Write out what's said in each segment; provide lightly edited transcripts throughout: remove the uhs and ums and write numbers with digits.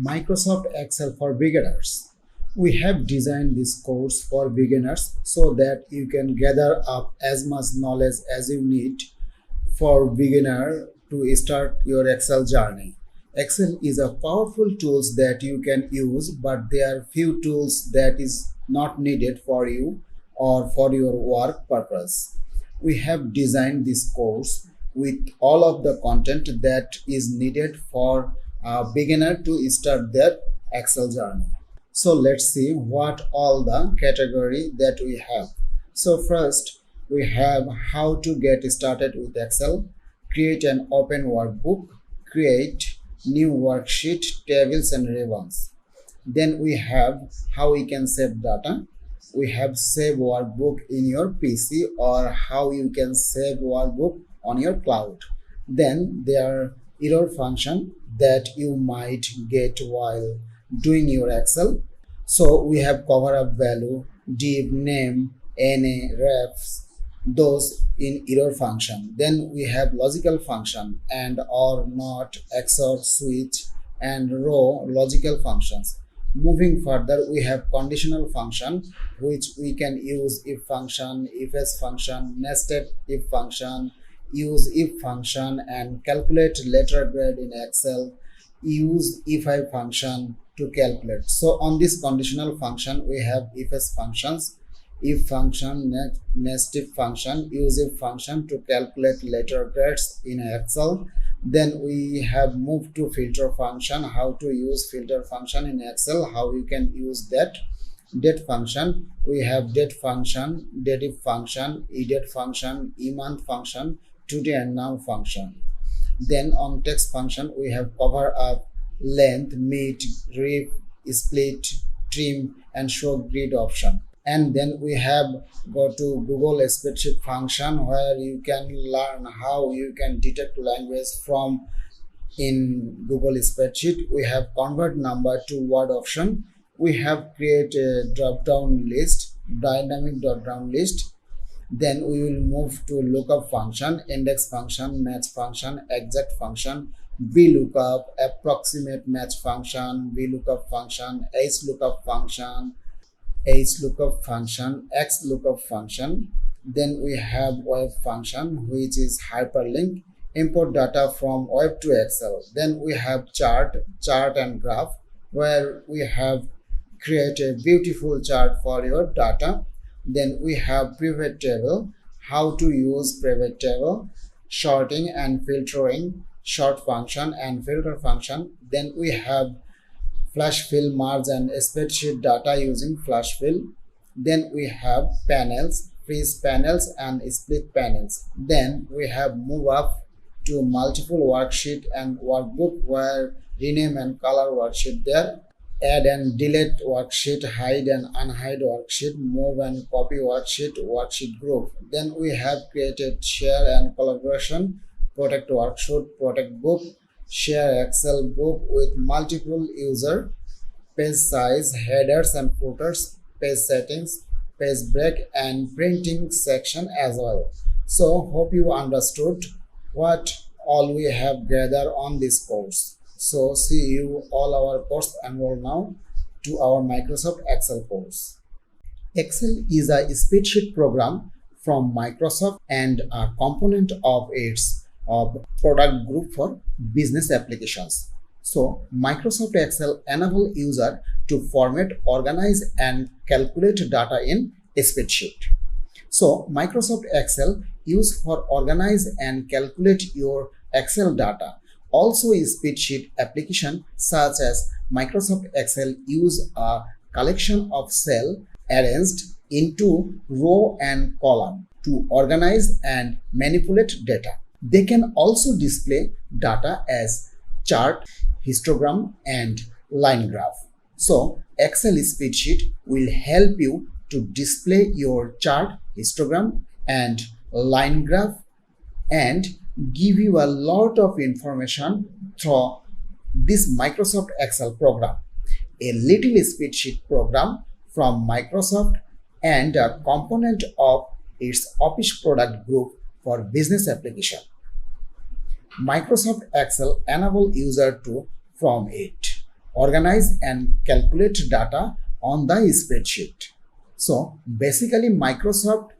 Microsoft Excel for beginners. We have designed this course for beginners so that you can gather up as much knowledge as you need for beginner to start your Excel journey. Excel is a powerful tools that you can use, but there are few tools that is not needed for you or for your work purpose. We have designed this course with all of the content that is needed for a beginner to start their Excel journey. So let's see what all the category that we have. So first we have how to get started with Excel, create an open workbook, create new worksheet, tables and ribbons. Then we have how we can save data. We have save workbook in your PC or how you can save workbook on your cloud. Then there are error function that you might get while doing your Excel. So we have cover up value, div, name, NA, refs, those in error function. Then we have logical function and or not, XOR, switch and row logical functions. Moving further, we have conditional function, which we can use if function, if else function, nested if function, use if function and calculate letter grade in Excel, use if I function to calculate. So on this conditional function, we have if else functions, if function, nest if function, use if function to calculate letter grades in Excel. Then we have moved to filter function, how to use filter function in Excel, how you can use that. Date function, we have date function, dative function, edate function, emonth function, today and now function. Then on text function, we have cover up, length, meet, rip, split, trim and show grid option. And then we have go to Google spreadsheet function, where you can learn how you can detect language from in Google spreadsheet. We have convert number to word option. We have create a drop down list, dynamic drop down list. Then we will move to lookup function, index function, match function, exact function, VLOOKUP, approximate match function, VLOOKUP function, HLOOKUP function, HLOOKUP function, XLOOKUP function. Then we have web function, which is hyperlink, import data from web to Excel. Then we have chart and graph, where we have create a beautiful chart for your data. Then we have pivot table, how to use pivot table, sorting and filtering, sort function and filter function. Then we have flash fill, merge and spreadsheet data using flash fill. Then we have panels, freeze panels and split panels. Then we have move up to multiple worksheet and workbook, where rename and color worksheet there, add and delete worksheet, hide and unhide worksheet, move and copy worksheet, worksheet group. Then we have created share and collaboration, protect worksheet, protect book, share Excel book with multiple user, page size, headers and footers, page settings, page break and printing section as well. So hope you understood what all we have gathered on this course. So see you all our course enroll now to our Microsoft Excel course. Excel is a spreadsheet program from Microsoft and a component of its product group for business applications. So Microsoft Excel enable user to format, organize and calculate data in a spreadsheet. So Microsoft Excel used for organize and calculate your Excel data. Also a spreadsheet application such as Microsoft Excel use a collection of cell arranged into row and column to organize and manipulate data. They can also display data as chart, histogram and line graph. So Excel spreadsheet will help you to display your chart, histogram and line graph and give you a lot of information through this Microsoft Excel program, a little spreadsheet program from Microsoft and a component of its Office product group for business application. Microsoft Excel enable user to from it. organize and calculate data on the spreadsheet. So basically, Microsoft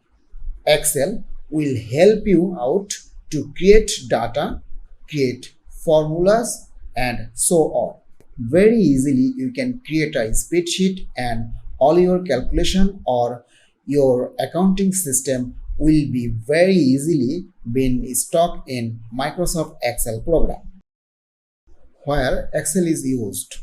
Excel will help you out to create data, create formulas, and so on. Very easily, you can create a spreadsheet, and all your calculation or your accounting system will be very easily been stored in Microsoft Excel program. Where Excel is used.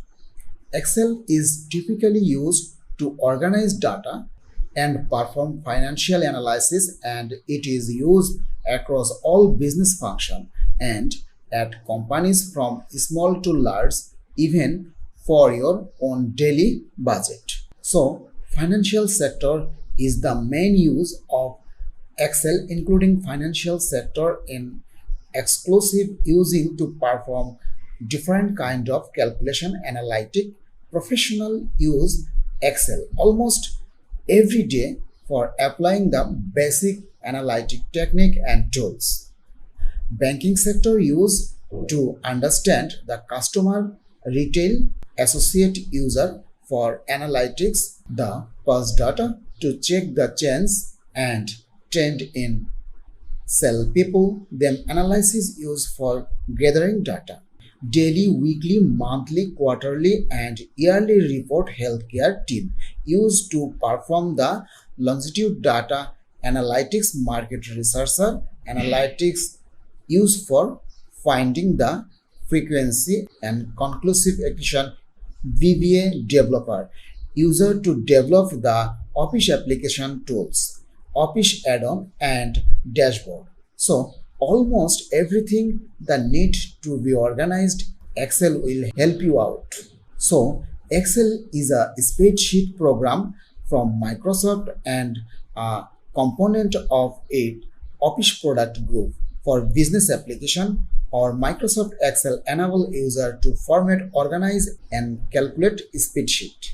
Excel is typically used to organize data and perform financial analysis, and it is used across all business functions and at companies from small to large, even for your own daily budget. So financial sector is the main use of Excel, including financial sector in exclusive using to perform different kind of calculation analytic. Professional use Excel almost every day for applying the basic analytic technique and tools. Banking sector use to understand the customer, retail, associate user for analytics, the pulse data to check the change and trend in sell people, then analysis used for gathering data. Daily, weekly, monthly, quarterly, and yearly report healthcare team used to perform the longitude data analytics. Market researcher analytics used for finding the frequency and conclusive equation. VBA developer user to develop the Office application tools, Office add-on, and dashboard. So almost everything that need to be organized, Excel will help you out. So Excel is a spreadsheet program from Microsoft and a component of a Office product group for business application, or Microsoft Excel enable user to format, organize, and calculate spreadsheet.